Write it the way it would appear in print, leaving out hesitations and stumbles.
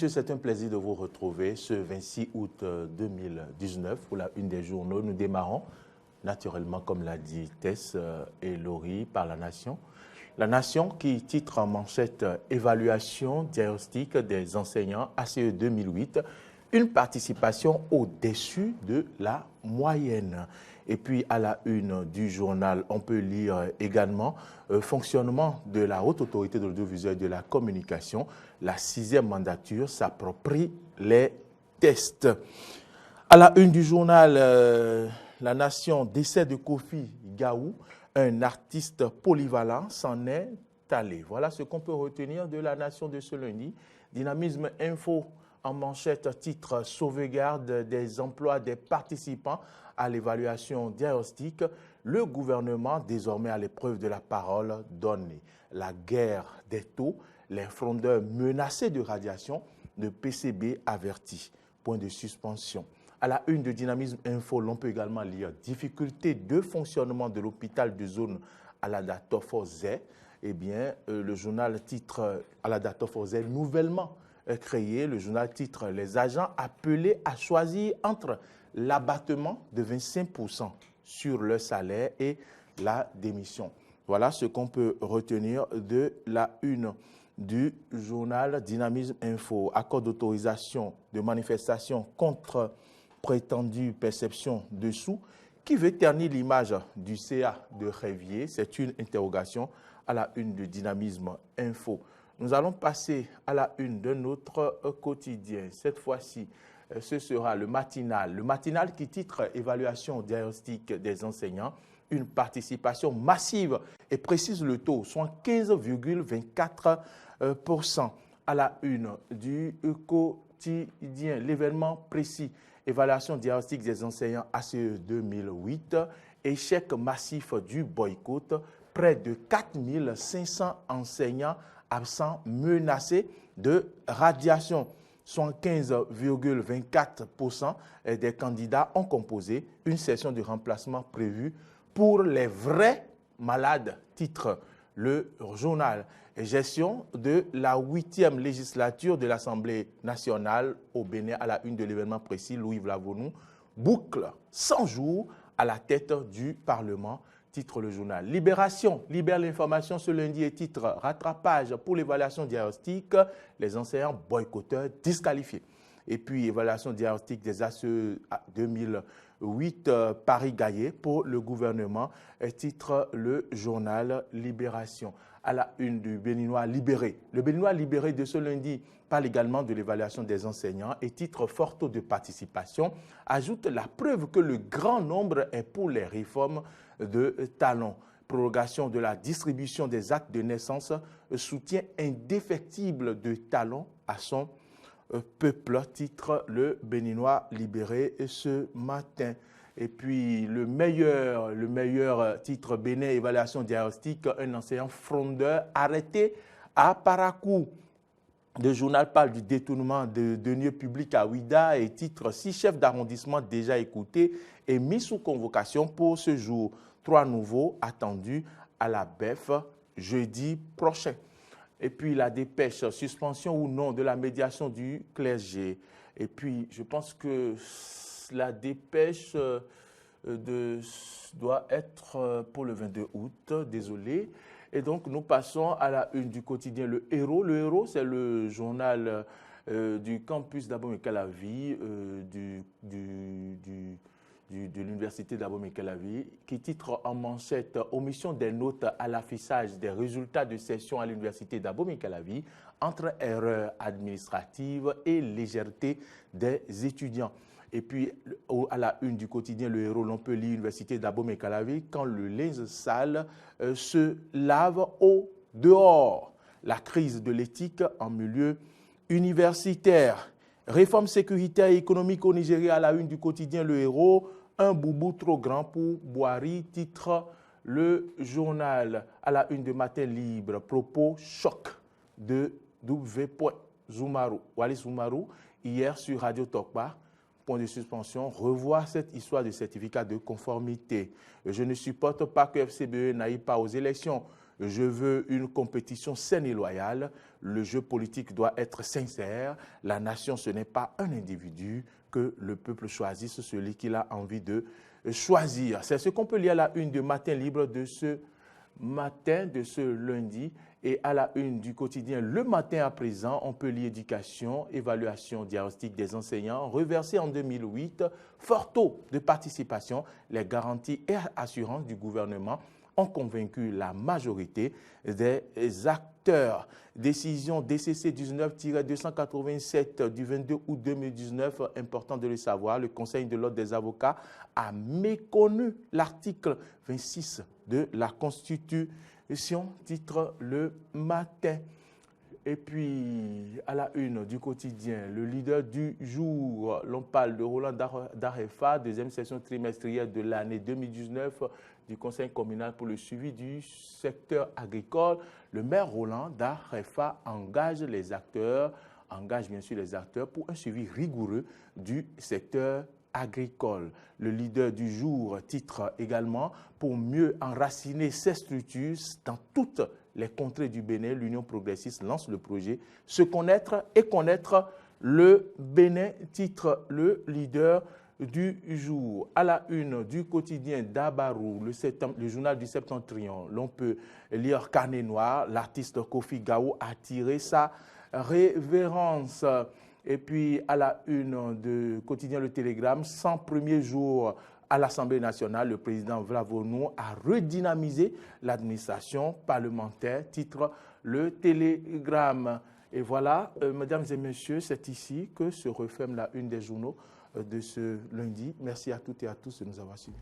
messieurs, c'est un plaisir de vous retrouver ce 26 août 2019 pour la une des journaux. Nous démarrons naturellement, comme l'a dit Tess et Laurie, par La Nation. La Nation qui titre en manchette « Évaluation diagnostique des enseignants ACE 2008 ». Une participation au-dessus de la moyenne. Et puis à la une du journal, on peut lire également fonctionnement de la Haute Autorité de l'audiovisuel et de la communication. La 6e mandature s'approprie les tests. À la une du journal, La Nation, décès de Kofi Gaou, un artiste polyvalent, s'en est allé. Voilà ce qu'on peut retenir de La Nation de ce lundi. Dynamisme Info. En manchette, titre « Sauvegarde des emplois des participants à l'évaluation diagnostique ». Le gouvernement, désormais à l'épreuve de la parole donnée. La guerre des taux, les frondeurs menacés de radiation, le PCB averti. Point de suspension. À la une de Dynamisme Info, l'on peut également lire « Difficulté de fonctionnement de l'hôpital de zone Alada Tofozé ». Eh bien, le journal titre « Alada Tofozé » nouvellement créé, le journal titre « Les agents appelés à choisir entre l'abattement de 25% sur leur salaire et la démission ». Voilà ce qu'on peut retenir de la une du journal Dynamisme Info. Accord d'autorisation de manifestation contre prétendue perception de sous qui veut ternir l'image du CA de Révier. C'est une interrogation à la une du Dynamisme Info. Nous allons passer à la une de notre quotidien. Cette fois-ci, ce sera le matinal. Le matinal qui titre « Évaluation diagnostique des enseignants ». Une participation massive et précise le taux, soit 15,24%. À la une du quotidien, l'événement précis, évaluation diagnostique des enseignants ACE 2008, échec massif du boycott, près de 4500 enseignants absents menacés de radiation. 75,24% des candidats ont composé une session de remplacement prévue pour les vrais malades, titre le journal. Gestion de la 8e législature de l'Assemblée nationale au Bénin à la une de l'événement précis, Louis Vlavonou, boucle 100 jours à la tête du Parlement, titre le journal. Libération, libère l'information ce lundi et titre rattrapage pour l'évaluation diagnostique, les enseignants boycotteurs disqualifiés. Et puis évaluation diagnostique des ACE 2008, Paris-Gaillet pour le gouvernement, titre le journal Libération. À la une du Béninois libéré. Le Béninois libéré de ce lundi parle également de l'évaluation des enseignants et titre fort taux de participation, ajoute la preuve que le grand nombre est pour les réformes de talons. Prorogation de la distribution des actes de naissance, soutien indéfectible de talons à son peuple, titre le Béninois libéré ce matin. Et puis le meilleur titre Bénin, évaluation diagnostique, un enseignant frondeur arrêté à Parakou. Le journal parle du détournement de deniers publics à Ouida et titre 6 chefs d'arrondissement déjà écoutés et mis sous convocation pour ce jour. 3 nouveaux attendus à la BEF jeudi prochain. Et puis la dépêche, suspension ou non de la médiation du clergé. Et puis je pense que la dépêche doit être pour le 22 août, désolé. Et donc nous passons à la une du quotidien Le Héros. Le Héros, c'est le journal du campus d'Abomey-Calavi, de l'université d'Abomey-Calavi, qui titre en manchette « Omission des notes à l'affichage des résultats de session à l'université d'Abomey-Calavi entre erreurs administratives et légèreté des étudiants ». Et puis, à la une du quotidien Le Héros, l'on peut lire l'université d'Abomey-Calavi quand le linge sale se lave au dehors. La crise de l'éthique en milieu universitaire. Réforme sécuritaire et économique au Nigeria à la une du quotidien Le Héros. Un boubou trop grand pour Boari, titre le journal. À la une de Matin Libre, propos choc de W. Zoumarou, Wallis Zoumarou, hier sur Radio Tokpa. Point de suspension, revoir cette histoire de certificat de conformité. Je ne supporte pas que FCBE n'aille pas aux élections. Je veux une compétition saine et loyale. Le jeu politique doit être sincère. La nation, ce n'est pas un individu. Que le peuple choisisse celui qu'il a envie de choisir. C'est ce qu'on peut lire à la une de Matin Libre de ce matin, de ce lundi. Et à la une du quotidien Le Matin à présent, on peut lire éducation, évaluation diagnostic des enseignants, reversé en 2008, fort taux de participation, les garanties et assurances du gouvernement ont convaincu la majorité des acteurs. Décision DCC 19-287 du 22 août 2019, important de le savoir, le Conseil de l'ordre des avocats a méconnu l'article 26 de la Constitution, titre Le Matin. Et puis, à la une du quotidien, le leader du jour, l'on parle de Roland Darefa, deuxième session trimestrielle de l'année 2019 du Conseil communal pour le suivi du secteur agricole. Le maire Roland Darefa engage bien sûr les acteurs pour un suivi rigoureux du secteur agricole. Le leader du jour titre également « Pour mieux enraciner ces structures dans toutes les contrées du Bénin, l'Union progressiste lance le projet « Se connaître et connaître le Bénin », titre le leader du jour. À la une du quotidien Dabarou, le journal du Septentrion, l'on peut lire Carnet noir, l'artiste Kofi Gao a tiré sa révérence. Et puis, à la une de quotidien Le Télégramme, 100 premiers jours à l'Assemblée nationale, le président Vlavonou a redynamisé l'administration parlementaire, titre Le Télégramme. Et voilà, mesdames et messieurs, c'est ici que se referme la une des journaux de ce lundi. Merci à toutes et à tous de nous avoir suivis.